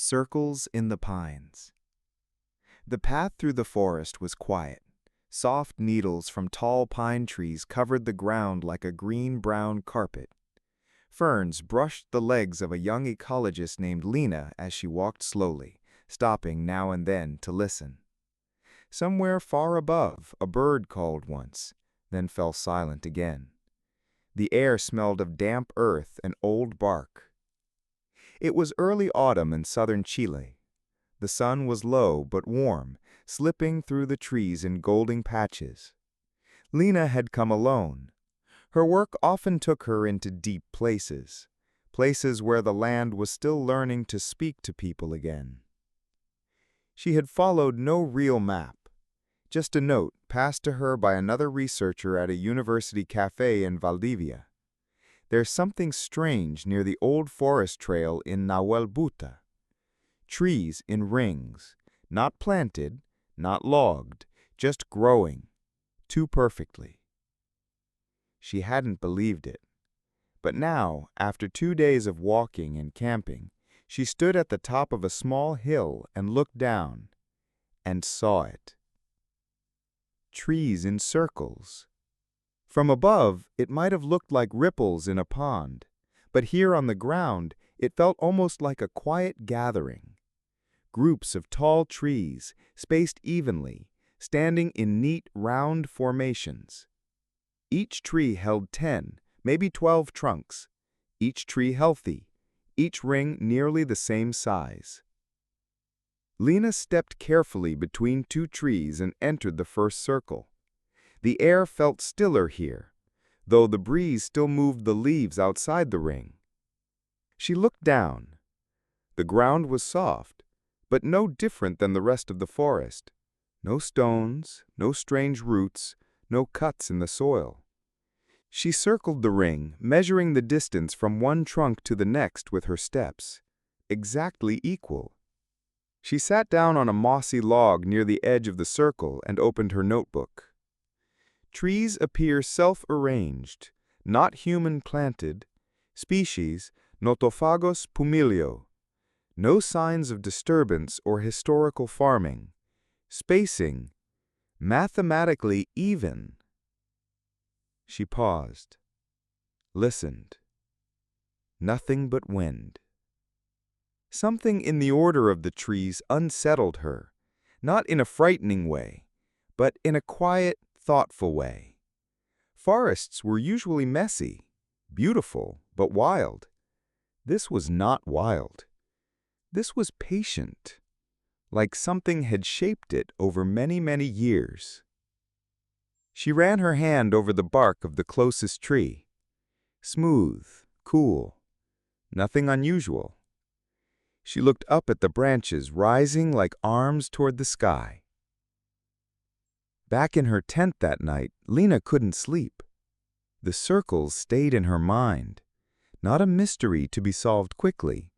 Circles in the Pines. The path through the forest was quiet. Soft needles from tall pine trees covered the ground like a green-brown carpet. Ferns brushed the legs of a young ecologist named Lena as she walked slowly, stopping now and then to listen. Somewhere far above, a bird called once, then fell silent again. The air smelled of damp earth and old bark. It was early autumn in southern Chile. The sun was low but warm, slipping through the trees in golden patches. Lena had come alone. Her work often took her into deep places, places where the land was still learning to speak to people again. She had followed no real map, just a note passed to her by another researcher at a university cafe in Valdivia. There's something strange near the old forest trail in Nahuel Buta. Trees in rings, not planted, not logged, just growing, too perfectly. She hadn't believed it. But now, after 2 days of walking and camping, she stood at the top of a small hill and looked down, and saw it. Trees in circles. From above, it might have looked like ripples in a pond, but here on the ground, it felt almost like a quiet gathering. Groups of tall trees, spaced evenly, standing in neat, round formations. Each tree held 10, maybe 12 trunks, each tree healthy, each ring nearly the same size. Lena stepped carefully between 2 trees and entered the first circle. The air felt stiller here, though the breeze still moved the leaves outside the ring. She looked down. The ground was soft, but no different than the rest of the forest. No stones, no strange roots, no cuts in the soil. She circled the ring, measuring the distance from one trunk to the next with her steps. Exactly equal. She sat down on a mossy log near the edge of the circle and opened her notebook. Trees appear self-arranged, not human-planted. Species, Notophagos pumilio. No signs of disturbance or historical farming. Spacing, mathematically even. She paused, listened. Nothing but wind. Something in the order of the trees unsettled her, not in a frightening way, but in a quiet, thoughtful way. Forests were usually messy, beautiful, but wild. This was not wild. This was patient, like something had shaped it over many, many years. She ran her hand over the bark of the closest tree. Smooth, cool, nothing unusual. She looked up at the branches rising like arms toward the sky. Back in her tent that night, Lena couldn't sleep. The circles stayed in her mind, not a mystery to be solved quickly,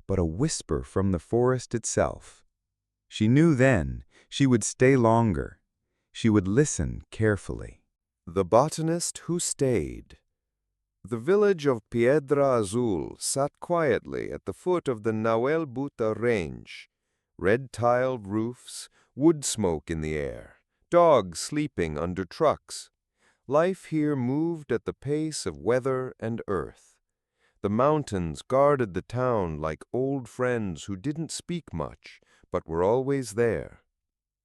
but a whisper from the forest itself. She knew then she would stay longer. She would listen carefully. The botanist who stayed. The village of Piedra Azul sat quietly at the foot of the Nahuel Buta range. Red-tiled roofs, wood smoke in the air. Dogs sleeping under trucks. Life here moved at the pace of weather and earth. The mountains guarded the town like old friends who didn't speak much, but were always there.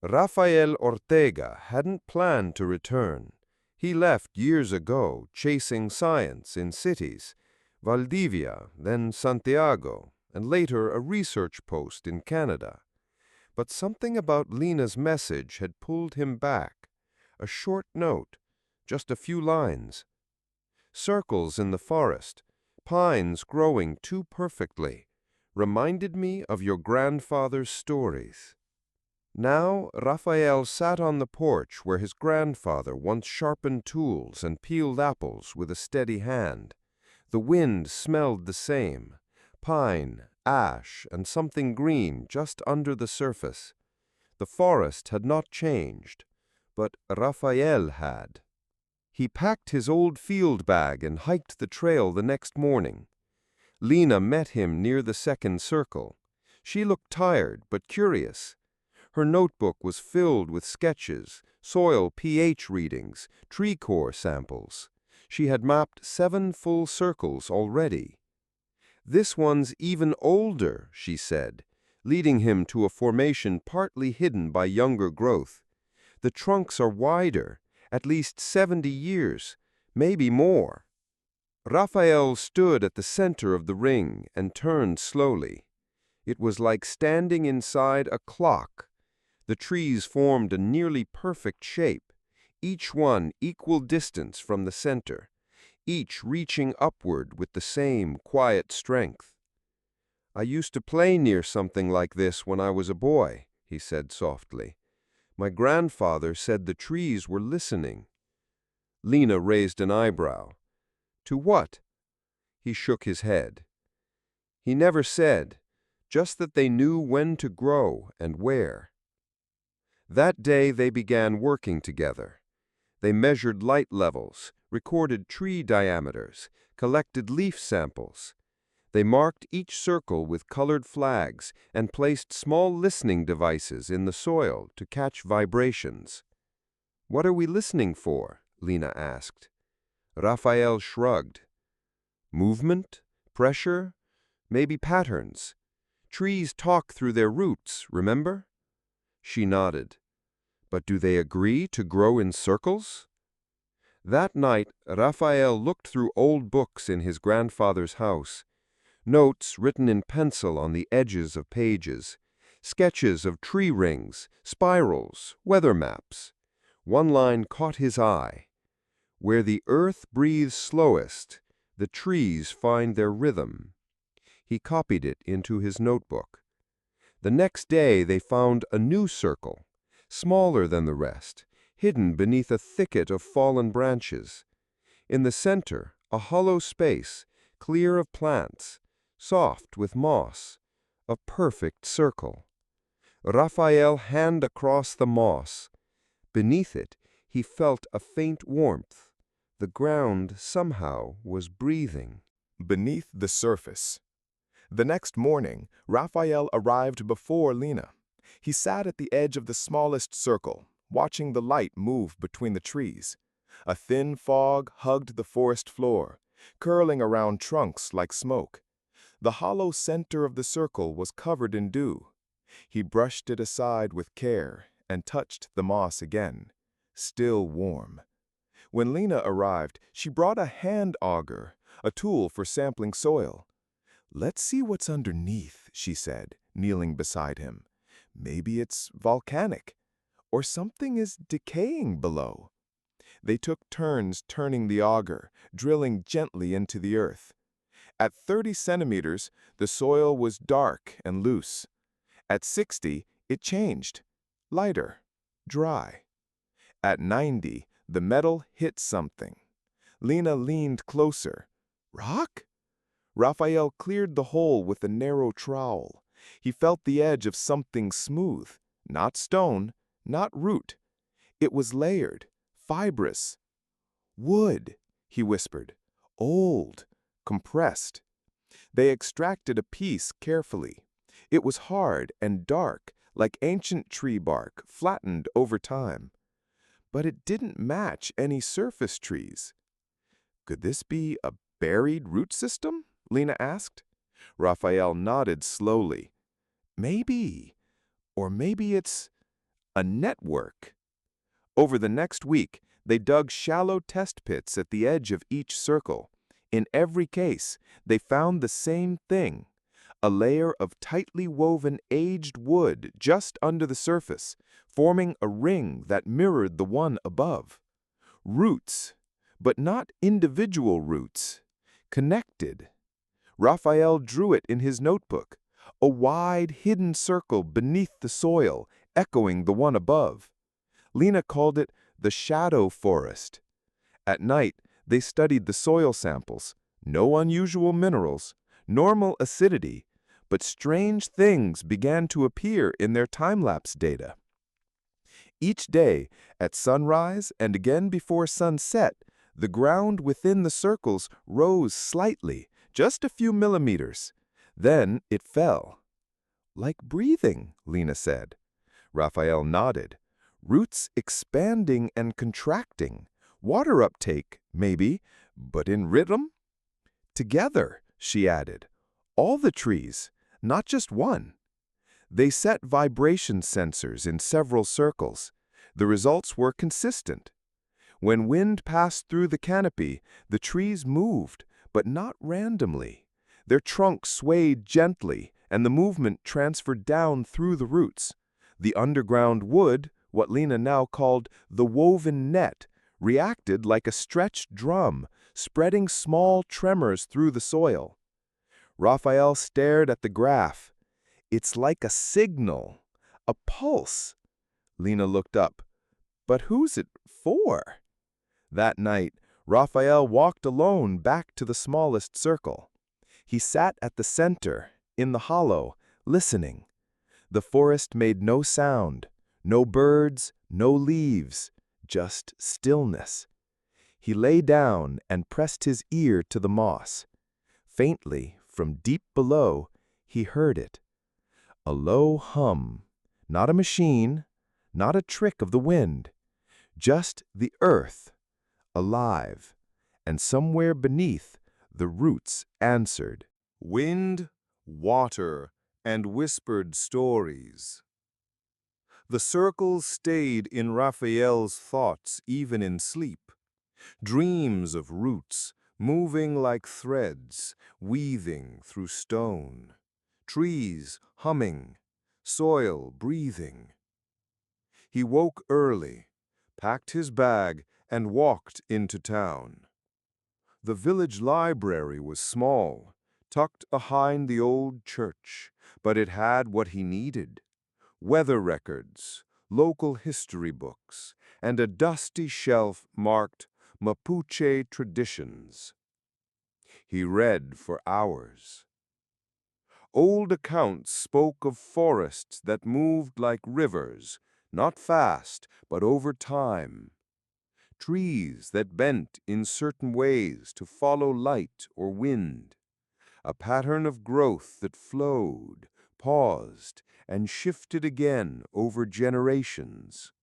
Rafael Ortega hadn't planned to return. He left years ago, chasing science in cities, Valdivia, then Santiago, and later a research post in Canada. But something about Lena's message had pulled him back. A short note, just a few lines. Circles in the forest, pines growing too perfectly, reminded me of your grandfather's stories. Now Rafael sat on the porch where his grandfather once sharpened tools and peeled apples with a steady hand. The wind smelled the same, pine, ash, and something green just under the surface. The forest had not changed, but Rafael had. He packed his old field bag and hiked the trail the next morning. Lena met him near the second circle. She looked tired but curious. Her notebook was filled with sketches, soil pH readings, tree core samples. She had mapped 7 full circles already. "This one's even older," she said, leading him to a formation partly hidden by younger growth. "The trunks are wider, at least 70 years, maybe more." Raphael stood at the center of the ring and turned slowly. It was like standing inside a clock. The trees formed a nearly perfect shape, each one equal distance from the center, each reaching upward with the same quiet strength. "I used to play near something like this when I was a boy," he said softly. "My grandfather said the trees were listening." Lena raised an eyebrow. "To what?" He shook his head. "He never said, just that they knew when to grow and where." That day they began working together. They measured light levels, recorded tree diameters, collected leaf samples. They marked each circle with colored flags and placed small listening devices in the soil to catch vibrations. "What are we listening for?" Lena asked. Raphael shrugged. "Movement? Pressure? Maybe patterns. Trees talk through their roots, remember?" She nodded. "But do they agree to grow in circles?" That night, Raphael looked through old books in his grandfather's house. Notes written in pencil on the edges of pages. Sketches of tree rings, spirals, weather maps. One line caught his eye. "Where the earth breathes slowest, the trees find their rhythm." He copied it into his notebook. The next day they found a new circle, smaller than the rest, hidden beneath a thicket of fallen branches. In the center, a hollow space, clear of plants, soft with moss, a perfect circle. Raphael handed across the moss. Beneath it, he felt a faint warmth. The ground somehow was breathing. Beneath the surface. The next morning, Raphael arrived before Lena. He sat at the edge of the smallest circle, watching the light move between the trees. A thin fog hugged the forest floor, curling around trunks like smoke. The hollow center of the circle was covered in dew. He brushed it aside with care and touched the moss again, still warm. When Lena arrived, she brought a hand auger, a tool for sampling soil. "Let's see what's underneath," she said, kneeling beside him. "Maybe it's volcanic, or something is decaying below." They took turns turning the auger, drilling gently into the earth. At 30 centimeters, the soil was dark and loose. At 60, it changed, lighter, dry. At 90, the metal hit something. Lena leaned closer. "Rock?" Raphael cleared the hole with a narrow trowel. He felt the edge of something smooth, not stone, not root. It was layered, fibrous. "Wood," he whispered. "Old, compressed." They extracted a piece carefully. It was hard and dark, like ancient tree bark, flattened over time. But it didn't match any surface trees. "Could this be a buried root system?" Lena asked. Raphael nodded slowly. "Maybe. Or maybe it's a network." Over the next week, they dug shallow test pits at the edge of each circle. In every case, they found the same thing, a layer of tightly woven aged wood just under the surface, forming a ring that mirrored the one above. Roots, but not individual roots, connected. Raphael drew it in his notebook, a wide, hidden circle beneath the soil, echoing the one above. Lena called it the shadow forest. At night, they studied the soil samples. No unusual minerals, normal acidity, but strange things began to appear in their time-lapse data. Each day, at sunrise and again before sunset, the ground within the circles rose slightly, just a few millimeters. Then it fell. Like breathing, Lena said. Raphael nodded. Roots expanding and contracting. Water uptake, maybe, but in rhythm? Together, she added. All the trees, not just one. They set vibration sensors in several circles. The results were consistent. When wind passed through the canopy, the trees moved, but not randomly. Their trunks swayed gently, and the movement transferred down through the roots. The underground wood, what Lena now called the woven net, reacted like a stretched drum, spreading small tremors through the soil. Raphael stared at the graph. It's like a signal, a pulse. Lena looked up. But who's it for? That night, Raphael walked alone back to the smallest circle. He sat at the center, in the hollow, listening. The forest made no sound, no birds, no leaves, just stillness. He lay down and pressed his ear to the moss. Faintly, from deep below, he heard it. A low hum, not a machine, not a trick of the wind, just the earth, alive, and somewhere beneath, the roots answered. Wind, water, and whispered stories. The circles stayed in Raphael's thoughts even in sleep. Dreams of roots, moving like threads, weaving through stone. Trees humming, soil breathing. He woke early, packed his bag, and walked into town. The village library was small, tucked behind the old church, but it had what he needed: weather records, local history books, and a dusty shelf marked Mapuche Traditions. He read for hours. Old accounts spoke of forests that moved like rivers, not fast, but over time. Trees that bent in certain ways to follow light or wind. A pattern of growth that flowed, paused, and shifted again over generations.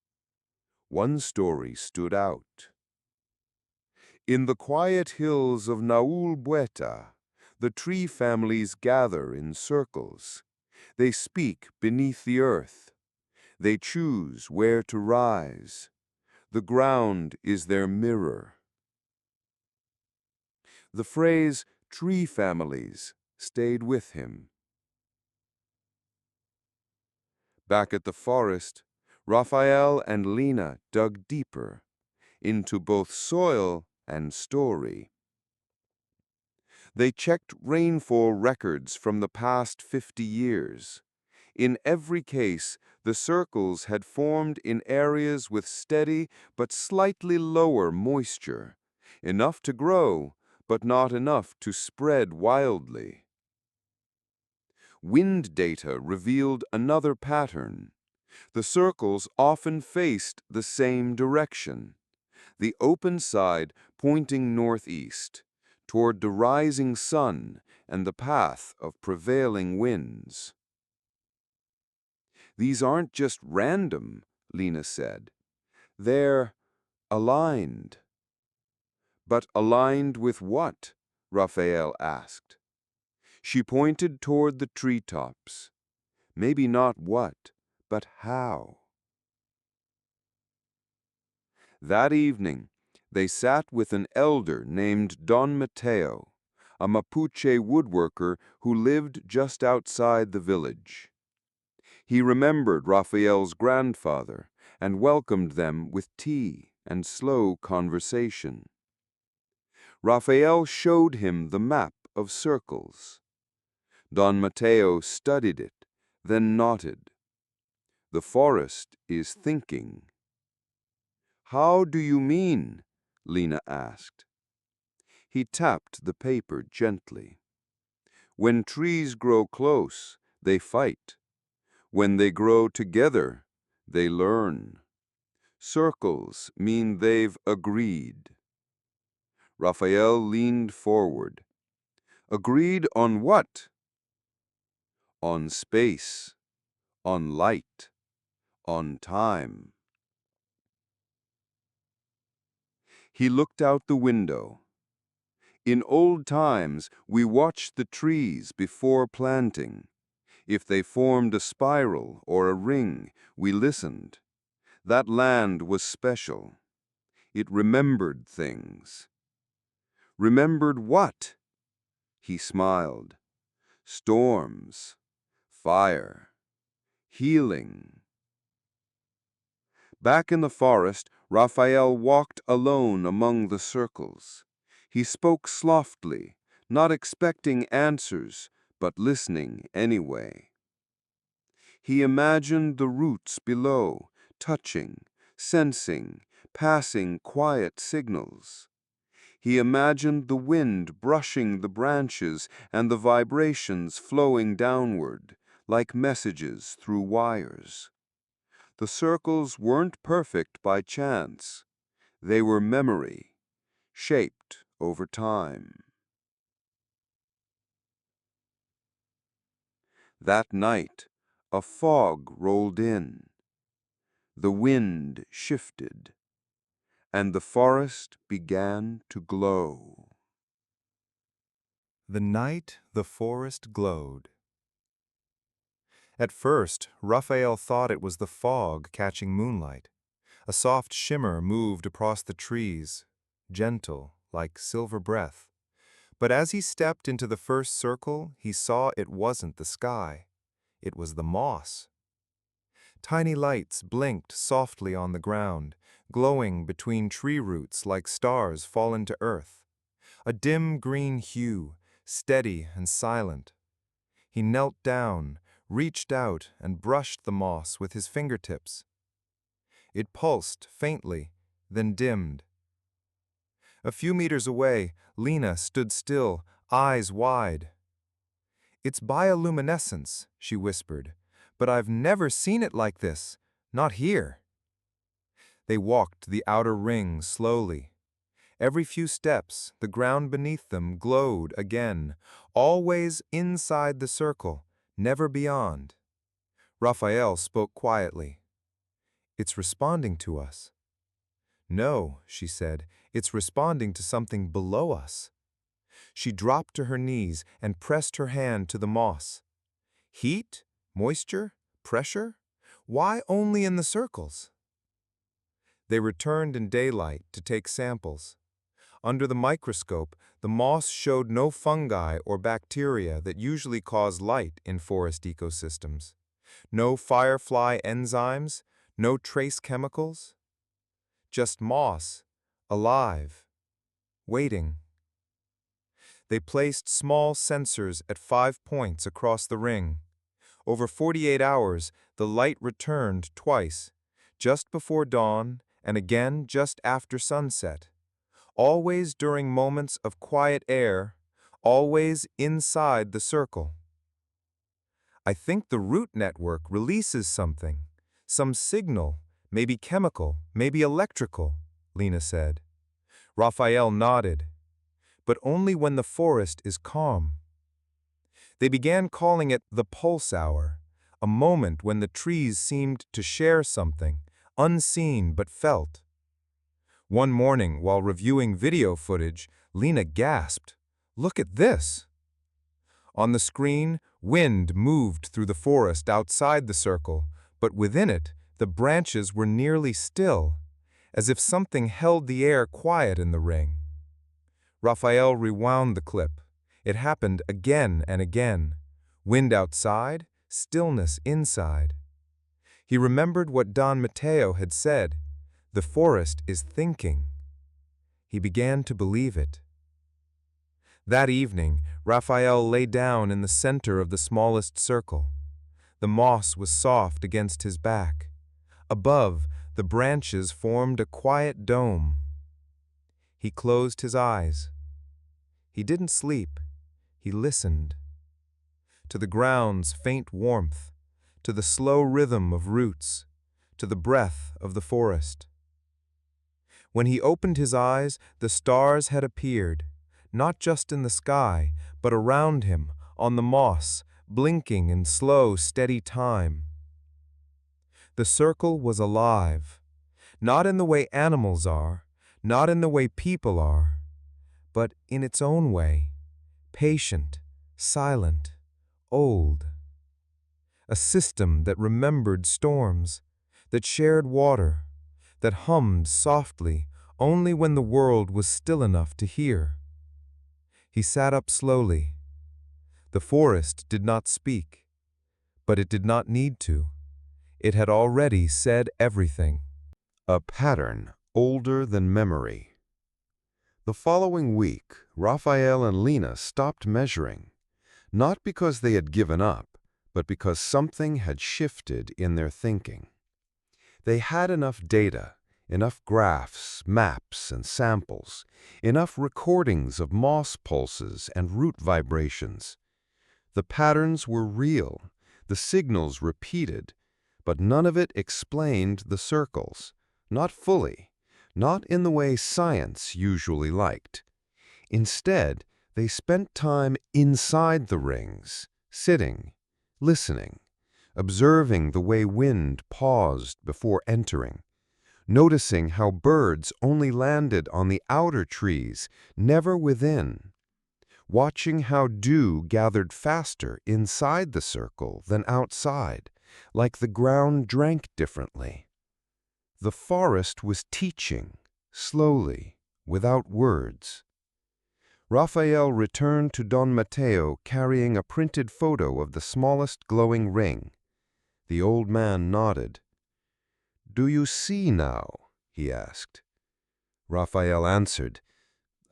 One story stood out. In the quiet hills of Naulbueta, the tree families gather in circles. They speak beneath the earth. They choose where to rise. The ground is their mirror. The phrase, tree families, stayed with him. Back at the forest, Raphael and Lena dug deeper into both soil and story. They checked rainfall records from the past 50 years. In every case, the circles had formed in areas with steady but slightly lower moisture, enough to grow, but not enough to spread wildly. Wind data revealed another pattern. The circles often faced the same direction, the open side pointing northeast, toward the rising sun and the path of prevailing winds. These aren't just random, Lena said. They're aligned. But aligned with what? Raphael asked. She pointed toward the treetops. Maybe not what, but how. That evening, they sat with an elder named Don Mateo, a Mapuche woodworker who lived just outside the village. He remembered Raphael's grandfather and welcomed them with tea and slow conversation. Raphael showed him the map of circles. Don Mateo studied it, then nodded. The forest is thinking. How do you mean? Lena asked. He tapped the paper gently. When trees grow close, they fight. When they grow together, they learn. Circles mean they've agreed. Raphael leaned forward. Agreed on what? on space, on light, on time. He looked out the window. In old times, we watched the trees before planting. If they formed a spiral or a ring, we listened. That land was special. It remembered things. Remembered what? He smiled. Storms, fire, healing. Back in the forest, Raphael walked alone among the circles. He spoke softly, not expecting answers, but listening anyway. He imagined the roots below, touching, sensing, passing quiet signals. He imagined the wind brushing the branches and the vibrations flowing downward, like messages through wires. The circles weren't perfect by chance. They were memory, shaped over time. That night, a fog rolled in. The wind shifted, and the forest began to glow. The night the forest glowed. At first, Raphael thought it was the fog catching moonlight. A soft shimmer moved across the trees, gentle, like silver breath. But as he stepped into the first circle, he saw it wasn't the sky. It was the moss. Tiny lights blinked softly on the ground, glowing between tree roots like stars fallen to earth. A dim green hue, steady and silent. He knelt down, reached out, and brushed the moss with his fingertips. It pulsed faintly, then dimmed. A few meters away, Lena stood still, eyes wide. "It's bioluminescence," she whispered, "but I've never seen it like this, not here." They walked the outer ring slowly. Every few steps, the ground beneath them glowed again, always inside the circle, never beyond. Raphael spoke quietly. "It's responding to us." "No," she said, "it's responding to something below us." She dropped to her knees and pressed her hand to the moss. Heat? Moisture? Pressure? Why only in the circles? They returned in daylight to take samples. Under the microscope, the moss showed no fungi or bacteria that usually cause light in forest ecosystems. No firefly enzymes, no trace chemicals. Just moss, alive, waiting. They placed small sensors at 5 points across the ring. Over 48 hours, the light returned twice, just before dawn and again just after sunset. Always during moments of quiet air, always inside the circle. "I think the root network releases something, some signal, maybe chemical, maybe electrical," Lena said. Raphael nodded. "But only when the forest is calm." They began calling it the pulse hour, a moment when the trees seemed to share something, unseen but felt. One morning, while reviewing video footage, Lena gasped, "Look at this!" On the screen, wind moved through the forest outside the circle, but within it, the branches were nearly still, as if something held the air quiet in the ring. Raphael rewound the clip. It happened again and again. Wind outside, stillness inside. He remembered what Don Mateo had said, "The forest is thinking." He began to believe it. That evening, Raphael lay down in the center of the smallest circle. The moss was soft against his back. Above, the branches formed a quiet dome. He closed his eyes. He didn't sleep. He listened. To the ground's faint warmth, to the slow rhythm of roots, to the breath of the forest. When he opened his eyes, the stars had appeared, not just in the sky, but around him, on the moss, blinking in slow, steady time. The circle was alive, not in the way animals are, not in the way people are, but in its own way, patient, silent, old. A system that remembered storms, that shared water, that hummed softly only when the world was still enough to hear. He sat up slowly. The forest did not speak, but it did not need to. It had already said everything. A pattern older than memory. The following week, Raphael and Lena stopped measuring, not because they had given up, but because something had shifted in their thinking. They had enough data, enough graphs, maps, and samples, enough recordings of moss pulses and root vibrations. The patterns were real, the signals repeated, but none of it explained the circles, not fully, not in the way science usually liked. Instead, they spent time inside the rings, sitting, listening, observing the way wind paused before entering, noticing how birds only landed on the outer trees, never within, watching how dew gathered faster inside the circle than outside, like the ground drank differently. The forest was teaching, slowly, without words. Raphael returned to Don Mateo carrying a printed photo of the smallest glowing ring. The old man nodded. "Do you see now?" he asked. Raphael answered,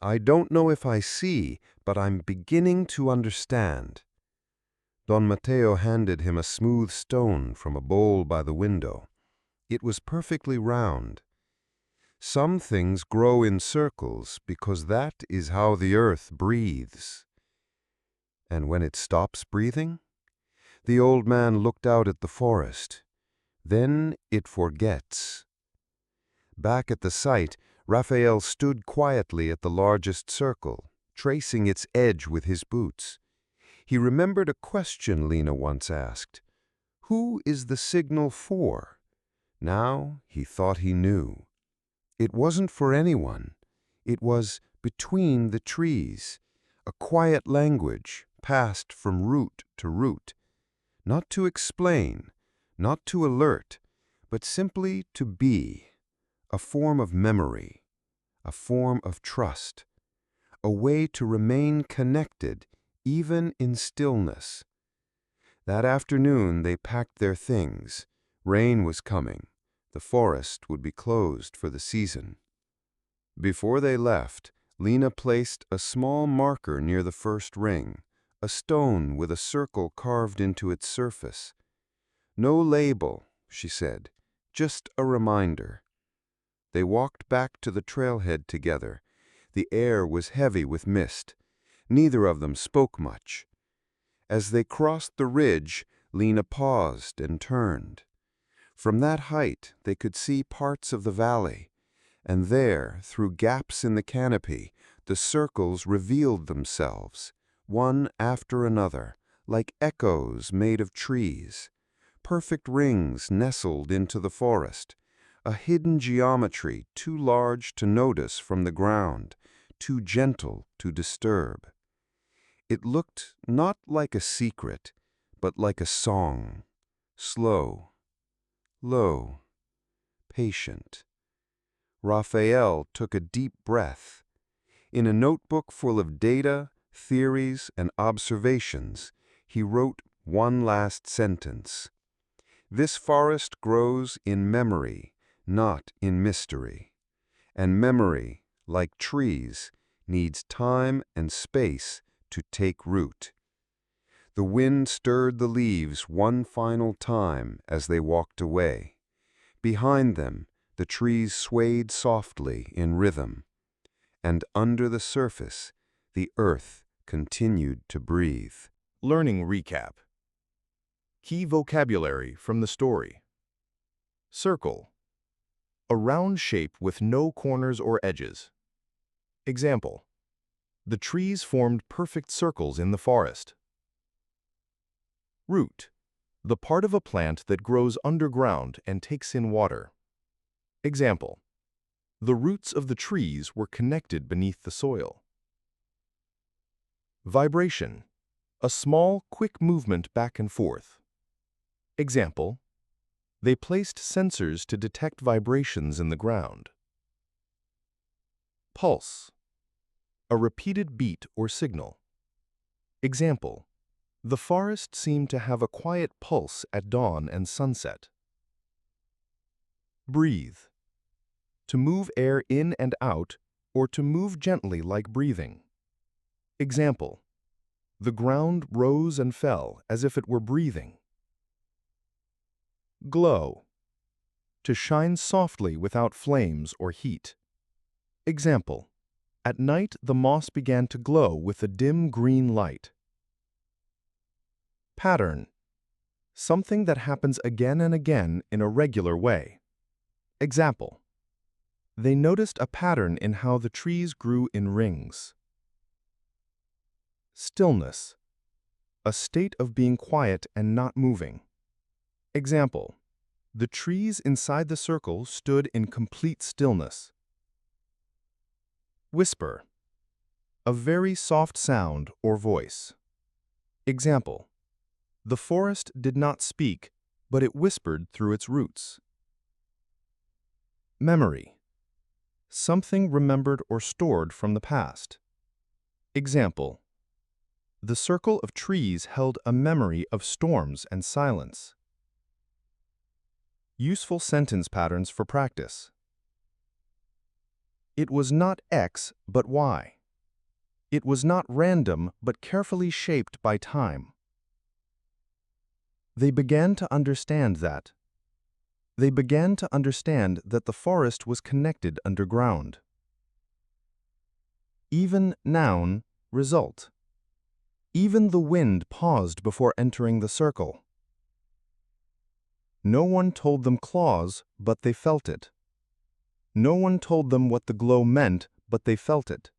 "I don't know if I see, but I'm beginning to understand." Don Mateo handed him a smooth stone from a bowl by the window. It was perfectly round. "Some things grow in circles because that is how the earth breathes." "And when it stops breathing?" The old man looked out at the forest. "Then it forgets." Back at the site, Raphael stood quietly at the largest circle, tracing its edge with his boots. He remembered a question Lena once asked. Who is the signal for? Now he thought he knew. It wasn't for anyone. It was between the trees, a quiet language passed from root to root, not to explain, not to alert, but simply to be, a form of memory, a form of trust, a way to remain connected even in stillness. That afternoon they packed their things. Rain was coming. The forest would be closed for the season. Before they left, Lena placed a small marker near the first ring, a stone with a circle carved into its surface. "No label," she said, "just a reminder." They walked back to the trailhead together. The air was heavy with mist. Neither of them spoke much. As they crossed the ridge, Lena paused and turned. From that height, they could see parts of the valley, and there, through gaps in the canopy, the circles revealed themselves, one after another, like echoes made of trees, perfect rings nestled into the forest, a hidden geometry too large to notice from the ground, too gentle to disturb. It looked not like a secret, but like a song, slow, low, patient. Raphael took a deep breath. In a notebook full of data, theories, and observations, he wrote one last sentence. "This forest grows in memory, not in mystery. And memory, like trees, needs time and space to take root." The wind stirred the leaves one final time as they walked away. Behind them, the trees swayed softly in rhythm, and under the surface, the earth continued to breathe. Learning recap. Key vocabulary from the story. Circle. A round shape with no corners or edges. Example. The trees formed perfect circles in the forest. Root, the part of a plant that grows underground and takes in water. Example, the roots of the trees were connected beneath the soil. Vibration, a small, quick movement back and forth. Example, they placed sensors to detect vibrations in the ground. Pulse, a repeated beat or signal. Example, the forest seemed to have a quiet pulse at dawn and sunset. Breathe, to move air in and out or to move gently like breathing. Example, the ground rose and fell as if it were breathing. Glow, to shine softly without flames or heat. Example, at night the moss began to glow with a dim green light. Pattern, something that happens again and again in a regular way. Example, they noticed a pattern in how the trees grew in rings. Stillness, a state of being quiet and not moving. Example, the trees inside the circle stood in complete stillness. Whisper, a very soft sound or voice. Example, the forest did not speak, but it whispered through its roots. Memory, something remembered or stored from the past. Example, the circle of trees held a memory of storms and silence. Useful sentence patterns for practice. It was not X, but Y. It was not random, but carefully shaped by time. They began to understand that. They began to understand that the forest was connected underground. Even noun, result. Even the wind paused before entering the circle. No one told them claws, but they felt it. No one told them what the glow meant, but they felt it.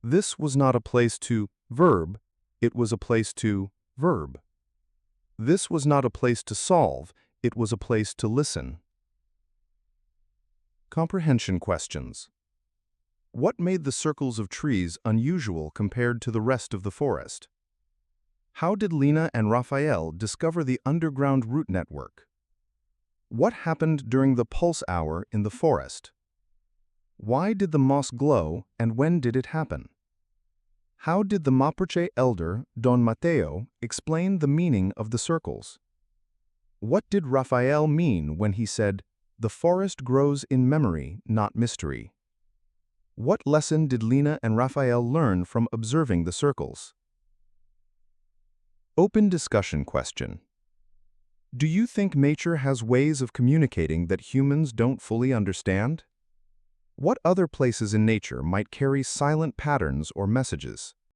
This was not a place to verb, it was a place to verb. This was not a place to solve, it was a place to listen. Comprehension questions. What made the circles of trees unusual compared to the rest of the forest? How did Lina and Raphael discover the underground root network? What happened during the pulse hour in the forest? Why did the moss glow and when did it happen? How did the Mapuche elder, Don Mateo, explain the meaning of the circles? What did Raphael mean when he said, "The forest grows in memory, not mystery"? What lesson did Lina and Raphael learn from observing the circles? Open discussion question. Do you think nature has ways of communicating that humans don't fully understand? What other places in nature might carry silent patterns or messages?